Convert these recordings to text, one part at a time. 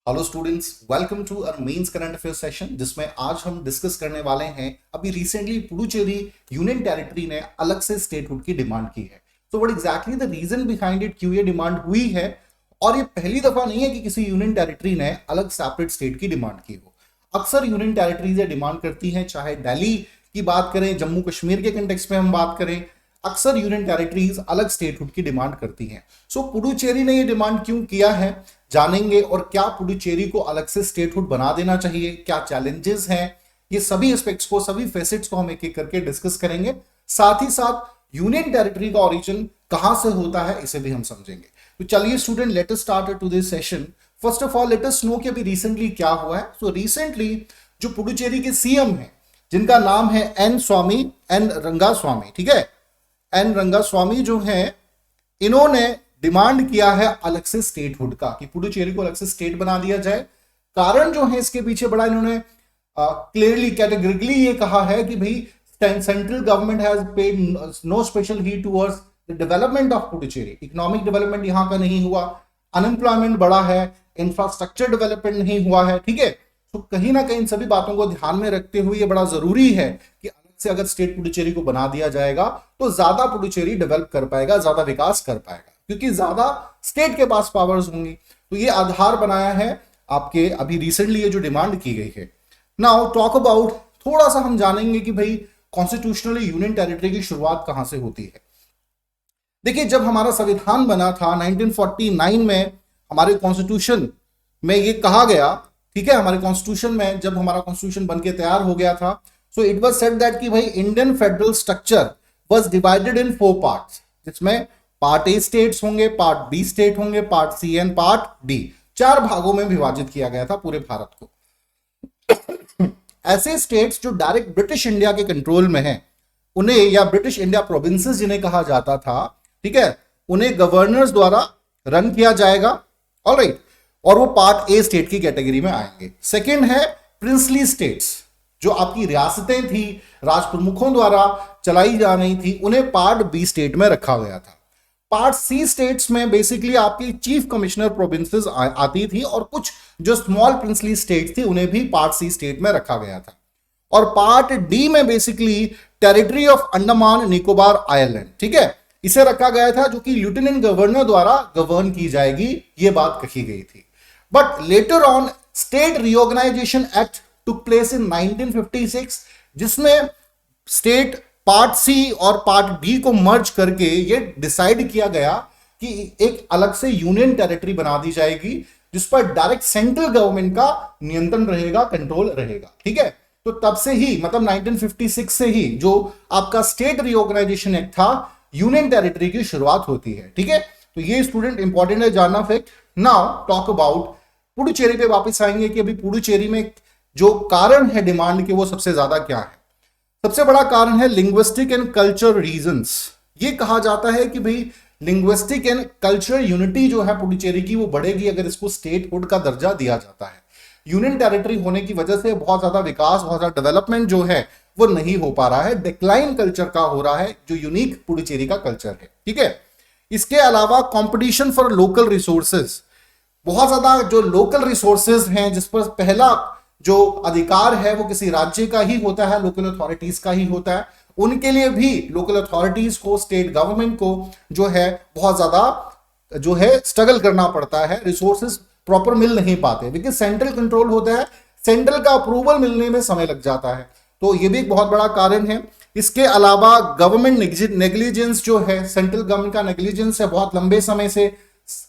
Hello students, welcome to our mains current affairs session, जिसमें आज हम डिस्कस करने वाले हैं अभी रिसेंटली पुडुचेरी यूनियन टेरिटरी ने अलग से स्टेटहुड की डिमांड की है। So what exactly the reason behind it, क्यों ये डिमांड हुई है। और ये पहली दफा नहीं है कि किसी यूनियन टेरिटरी ने अलग सेपरेट स्टेट की डिमांड की हो। अक्सर यूनियन टेरिटरीज डिमांड करती हैं, चाहे दिल्ली की बात करें, जम्मू कश्मीर के कंटेक्स्ट में हम बात करें, अक्सर यूनियन टेरिटरीज अलग स्टेटहुड की डिमांड करती हैं। सो पुडुचेरी ने ये डिमांड क्यों किया है जानेंगे, और क्या पुडुचेरी को अलग से स्टेटहुड बना देना चाहिए, क्या चैलेंजेस हैं, ये सभी एस्पेक्ट्स को, सभी फेसेट्स को हम एक एक करके डिस्कस करेंगे। साथ ही साथ यूनियन टेरिटरी का ओरिजिन कहां से होता है इसे भी हम समझेंगे। तो चलिए student, let us start to this session. First of all let us know कि अभी रिसेंटली क्या हुआ है। सो रिसेंटली जो पुडुचेरी के सीएम हैं, जिनका नाम है एन रंगास्वामी, ठीक है, एन रंगास्वामी जो है, इन्होंने डिमांड किया है अलग से स्टेटहुड का, कि पुडुचेरी को अलग से स्टेट बना दिया जाए। कारण जो है इसके पीछे बड़ा इन्होंने क्लियरली कैटेगरिकली ये कहा है कि भाई central government has paid no special heed towards the development of Puducherry. Economic development यहां का नहीं हुआ, अनएम्प्लॉयमेंट बढ़ा है, इंफ्रास्ट्रक्चर डेवलपमेंट नहीं हुआ है, ठीक है। तो कहीं ना कहीं इन सभी बातों को ध्यान में रखते हुए ये बड़ा जरूरी है कि से अगर स्टेट पुडुचेरी को बना दिया जाएगा तो ज्यादा पुडुचेरी डेवलप कर पाएगा, ज्यादा विकास कर पाएगा, क्योंकि ज्यादा स्टेट के पास पावर्स होंगी। तो ये आधार बनाया है आपके अभी रिसेंटली ये जो डिमांड की गई है। नाउ टॉक अबाउट, थोड़ा सा हम जानेंगे कि भाई कॉन्स्टिट्यूशनली यूनियन टेरिटरी की शुरुआत कहां से होती है। देखिए, जब हमारा संविधान बना था 1949 में, हमारे कॉन्स्टिट्यूशन में ये कहा गया, ठीक है, हमारे कॉन्स्टिट्यूशन में जब हमारा कॉन्स्टिट्यूशन बनके तैयार हो गया था, so it was said that कि भाई Indian federal structure was divided in 4 parts, जिसमें पार्ट ए स्टेट्स होंगे, पार्ट बी स्टेट होंगे, part C and part D, 4 भागों में विभाजित किया गया था पूरे भारत को। ऐसे स्टेट्स जो डायरेक्ट ब्रिटिश इंडिया के कंट्रोल में हैं, उन्हें, या ब्रिटिश इंडिया प्रोविंसेस जिन्हें कहा जाता था, ठीक है, उन्हें गवर्नर्स द्वारा रन किया जाएगा, ऑलराइट, और वो पार्ट ए स्टेट की कैटेगरी में आएंगे। सेकेंड है प्रिंसली स्टेट्स, जो आपकी रियासतें थी, राज प्रमुखों द्वारा चलाई जा रही थी, उन्हें पार्ट बी स्टेट में रखा गया था। पार्ट सी स्टेट्स में बेसिकली आपकी चीफ कमिश्नर प्रोविंसेस आती थी, और कुछ जो स्मॉल प्रिंसली स्टेट्स थी उन्हें भी पार्ट सी स्टेट में रखा गया था। और पार्ट डी में basically territory of Andaman Nicobar island, ठीक है, इसे रखा गया था, जो कि लेफ्टिनेंट गवर्नर द्वारा गवर्न की जाएगी, ये बात कही गई थी। But later on state reorganisation act took place in 1956, जिसमें स्टेट पार्ट सी और पार्ट डी को मर्ज करके ये डिसाइड किया गया कि एक अलग से यूनियन टेरिटरी बना दी जाएगी, जिस पर डायरेक्ट सेंट्रल गवर्नमेंट का नियंत्रण रहेगा, कंट्रोल रहेगा, ठीक है। तो तब से ही, मतलब 1956 से ही जो आपका स्टेट रीऑर्गेनाइजेशन एक्ट था, यूनियन टेरिटरी की शुरुआत होती है, ठीक है। तो ये स्टूडेंट इंपॉर्टेंट है जानना fact. Now talk about Puducherry पे वापस आएंगे कि अभी पुडुचेरी में जो कारण है डिमांड के, वो सबसे ज्यादा क्या है। सबसे बड़ा कारण है लिंग्विस्टिक एंड कल्चर रीजंस। ये कहा जाता है कि भाई लिंग्विस्टिक एंड कल्चरल यूनिटी जो है पुडुचेरी की, वो बढ़ेगी अगर इसको स्टेटहुड का दर्जा दिया जाता है। यूनियन टेरिटरी होने की वजह से बहुत ज्यादा विकास, बहुत ज्यादा डेवलपमेंट जो है वो नहीं हो पा रहा है, डिक्लाइन कल्चर का हो रहा है, जो यूनिक पुडुचेरी का कल्चर है, ठीक है। इसके अलावा कॉम्पिटिशन फॉर लोकल रिसोर्सेज, बहुत ज्यादा जो लोकल रिसोर्सेज हैं, जिस पर पहला जो अधिकार है वो किसी राज्य का ही होता है, लोकल अथॉरिटीज का ही होता है, उनके लिए भी लोकल अथॉरिटीज को, स्टेट गवर्नमेंट को जो है बहुत ज्यादा जो है स्ट्रगल करना पड़ता है, रिसोर्सेज प्रॉपर मिल नहीं पाते, क्योंकि सेंट्रल कंट्रोल होता है, सेंट्रल का अप्रूवल मिलने में समय लग जाता है। तो ये भी एक बहुत बड़ा कारण है। इसके अलावा गवर्नमेंट नेग्लिजेंस जो है, सेंट्रल गवर्नमेंट का नेग्लिजेंस है, बहुत लंबे समय से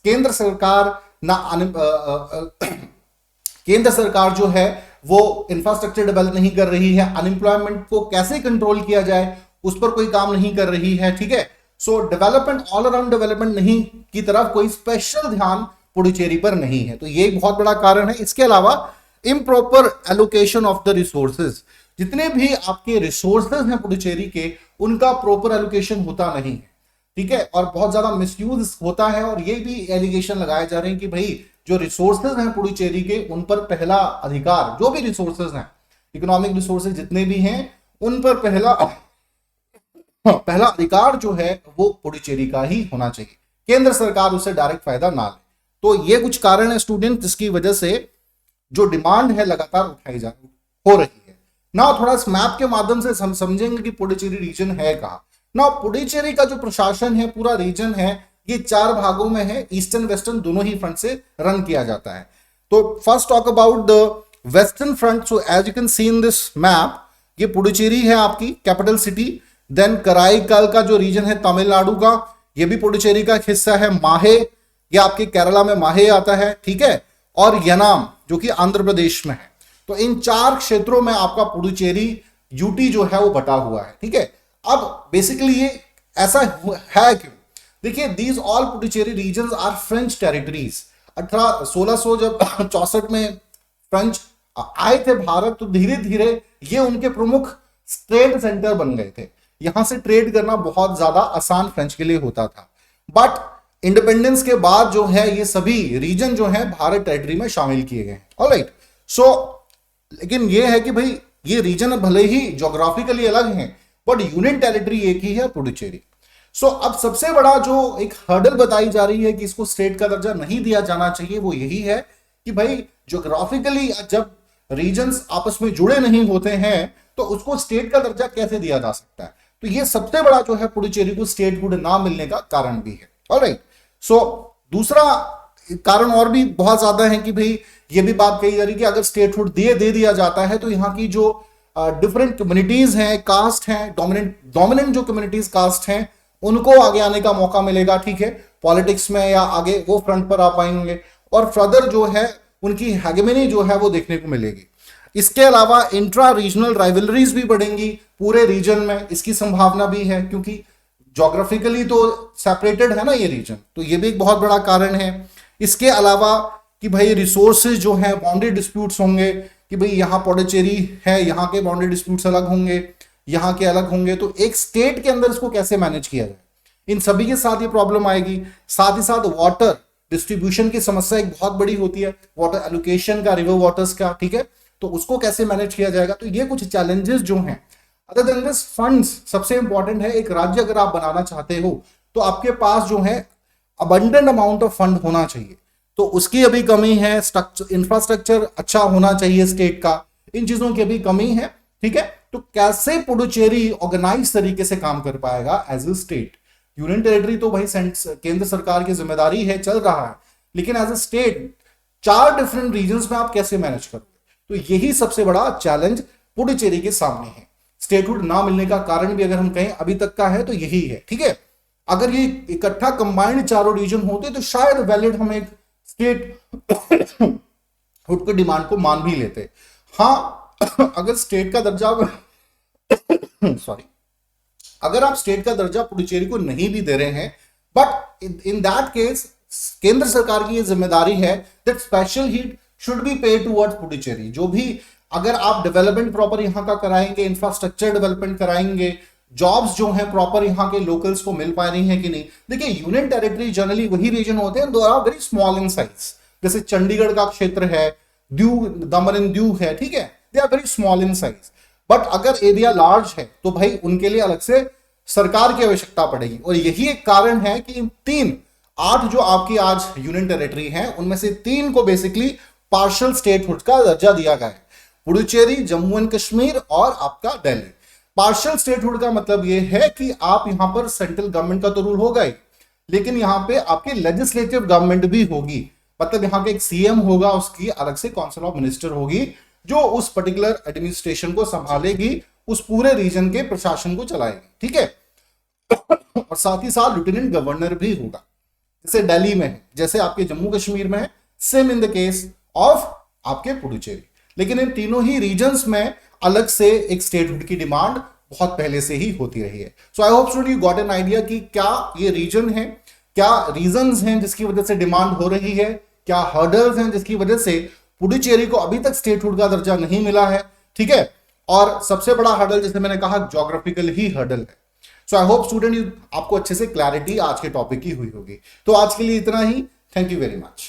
केंद्र सरकार केंद्र सरकार जो है वो इंफ्रास्ट्रक्चर डेवलप नहीं कर रही है, अनएम्प्लॉयमेंट को कैसे कंट्रोल किया जाए उस पर कोई काम नहीं कर रही है, ठीक है। सो डेवलपमेंट, ऑल अराउंड डेवलपमेंट नहीं की तरफ कोई स्पेशल ध्यान पुडुचेरी पर नहीं है, तो ये एक बहुत बड़ा कारण है। इसके अलावा improper allocation of the resources, जितने भी आपके रिसोर्सेज हैं पुडुचेरी के, उनका प्रॉपर एलोकेशन होता नहीं है, ठीक है, और बहुत ज्यादा मिसयूज होता है। और ये भी एलिगेशन लगाए जा रहे हैं कि भाई जो रिसोर्सेज हैं पुडुचेरी के, उन पर पहला अधिकार, जो भी रिसोर्सेज हैं, इकोनॉमिक रिसोर्सेज जितने भी हैं, उन पर पहला अधिकार जो है वो पुडुचेरी का ही होना चाहिए, केंद्र सरकार उससे डायरेक्ट फायदा ना ले। तो ये कुछ कारण है स्टूडेंट जिसकी वजह से जो डिमांड है लगातार उठाई जा हो रही है ना। थोड़ा इस मैप के माध्यम से हम समझेंगे कि पुडुचेरी रीजन है कहाँ ना। पुडुचेरी का जो प्रशासन है, पूरा रीजन है, ये 4 भागों में है, ईस्टर्न वेस्टर्न दोनों ही फ्रंट से रन किया जाता है। तो first talk about the western front. So as you can see in this map, ये पुडुचेरी है आपकी कैपिटल सिटी। देन कराईकल का जो रीजन है तमिलनाडु का, ये भी पुडुचेरी का एक हिस्सा है। माहे, ये आपके केरला में माहे आता है, ठीक है। और यनाम जो कि आंध्र प्रदेश में है। तो इन 4 क्षेत्रों में आपका पुडुचेरी यूटी जो है वो बटा हुआ है, ठीक है। अब बेसिकली ये ऐसा है क्यों? देखिए, these all Puducherry regions are French territories. 1664 में फ्रेंच आए थे भारत, तो धीरे धीरे ये उनके प्रमुख ट्रेड सेंटर बन गए थे। यहां से ट्रेड करना बहुत ज्यादा आसान फ्रेंच के लिए होता था। बट इंडिपेंडेंस के बाद जो है ये सभी रीजन जो है भारत टेरिटरी में शामिल किए गए। ऑलराइट, सो लेकिन ये है कि भाई ये रीजन भले ही ज्योग्राफिकली अलग हैं, बट यूनियन टेरिटरी एक ही है, पुडुचेरी। सो अब सबसे बड़ा जो एक हर्डल बताई जा रही है कि इसको स्टेट का दर्जा नहीं दिया जाना चाहिए, वो यही है कि भाई ज्योग्राफिकली जब रीजन्स आपस में जुड़े नहीं होते हैं तो उसको स्टेट का दर्जा कैसे दिया जा सकता है। तो ये सबसे बड़ा जो है पुडुचेरी को स्टेटहुड ना मिलने का कारण भी है। ऑलराइट, सो दूसरा कारण और भी बहुत ज्यादा है कि भाई ये भी बात कही जा रही है कि अगर स्टेटहुड दे दिया जाता है तो यहाँ की जो डिफरेंट कम्युनिटीज हैं, कास्ट हैं, डोमिनेंट जो कम्युनिटीज कास्ट हैं, उनको आगे आने का मौका मिलेगा, ठीक है, पॉलिटिक्स में या आगे वो फ्रंट पर आ पाएंगे और फर्दर जो है उनकी हेगेमनी जो है वो देखने को मिलेगी। इसके अलावा इंट्रा रीजनल राइवलरीज भी बढ़ेंगी पूरे रीजन में, इसकी संभावना भी है क्योंकि ज्योग्राफिकली तो सेपरेटेड है ना ये रीजन, तो ये भी एक बहुत बड़ा कारण है। इसके अलावा कि भाई रिसोर्सेज जो है, बाउंड्री डिस्प्यूट्स होंगे कि भाई यहाँ पुडुचेरी है, यहाँ के बाउंड्री डिस्प्यूट्स अलग होंगे, यहाँ के अलग होंगे, तो एक स्टेट के अंदर इसको कैसे मैनेज किया जाए, इन सभी के साथ ये प्रॉब्लम आएगी। साथ ही साथ वाटर डिस्ट्रीब्यूशन की समस्या एक बहुत बड़ी होती है, वाटर एलोकेशन का, रिवर वाटर्स का, ठीक है, तो उसको कैसे मैनेज किया जाएगा। तो ये कुछ चैलेंजेस जो हैं। अदर देन दिस फंड्स सबसे इंपॉर्टेंट है। एक राज्य अगर आप बनाना चाहते हो तो आपके पास जो है अबंडेंट अमाउंट ऑफ फंड होना चाहिए, तो उसकी अभी कमी है। स्ट्रक्चर, इंफ्रास्ट्रक्चर अच्छा होना चाहिए स्टेट का, इन चीजों की अभी कमी है, ठीक है। तो कैसे पुडुचेरी ऑर्गेनाइज तरीके से काम कर पाएगा as a state? Union territory तो भाई केंद्र सरकार की जिम्मेदारी है, चल रहा है, लेकिन as a state 4 different regions में आप कैसे मैनेज करोगे? तो यही सबसे बड़ा चैलेंज पुडुचेरी के सामने है। स्टेटहुड ना मिलने का कारण भी अगर हम कहें अभी तक का है तो यही है, ठीक है। अगर ये इकट्ठा कंबाइंड चारों रीजन होते तो शायद वैलिड हम एक स्टेटहुड की डिमांड को मान भी लेते। हाँ, अगर स्टेट का दर्जा सॉरी अगर आप स्टेट का दर्जा पुडुचेरी को नहीं भी दे रहे हैं, बट इन दैट केस केंद्र सरकार की ये जिम्मेदारी है that special heat should be पे टुवर्ड्स पुडुचेरी। जो भी अगर आप डेवलपमेंट प्रॉपर यहाँ का कराएंगे, इंफ्रास्ट्रक्चर डेवलपमेंट कराएंगे, जॉब्स जो है प्रॉपर यहाँ के लोकल्स को मिल पा रही है कि नहीं। देखिए, यूनियन टेरिटरी जनरली वही रीजन होते हैं दो are very small in size. जैसे चंडीगढ़ का क्षेत्र है, दमन एंड दीव है, ठीक है, they are very small in size. But अगर एरिया लार्ज है तो भाई उनके लिए अलग से सरकार की आवश्यकता पड़ेगी। और यही एक कारण है कि इन 8 जो आपकी आज यूनियन टेरिटरी है उनमें से 3 को बेसिकली पार्शियल स्टेटहुड का दर्जा दिया गया है, पुडुचेरी, जम्मू एंड कश्मीर और आपका दिल्ली। पार्शियल स्टेटहुड का मतलब यह है कि आप यहां पर सेंट्रल गवर्नमेंट का तो रूल होगा ही, लेकिन यहां पे आपके लेजिस्लेटिव गवर्नमेंट भी होगी। मतलब यहां के एक सीएम होगा, उसकी अलग से काउंसिल ऑफ मिनिस्टर होगी जो उस पर्टिकुलर एडमिनिस्ट्रेशन को संभालेगी, उस पूरे रीजन के प्रशासन को चलाएगी, ठीक है। और साथ ही साथ लेफ्टिनेंट गवर्नर भी होगा, जैसे दिल्ली में है, जैसे आपके जम्मू कश्मीर में है, same in the case of आपके पुडुचेरी। लेकिन इन तीनों ही रीजन्स में अलग से एक स्टेटहुड की डिमांड बहुत पहले से ही होती रही है। So I hope student you got an idea कि क्या ये रीजन है, क्या रीजंस हैं जिसकी वजह से डिमांड हो रही है, क्या हर्डल्स हैं जिसकी वजह से पुडुचेरी को अभी तक स्टेटहुड का दर्जा नहीं मिला है, ठीक है। और सबसे बड़ा हर्डल, जैसे मैंने कहा, ज्योग्राफिकल ही हर्डल है। सो आई होप स्टूडेंट आपको अच्छे से क्लैरिटी आज के टॉपिक की हुई होगी। तो आज के लिए इतना ही। Thank you very much.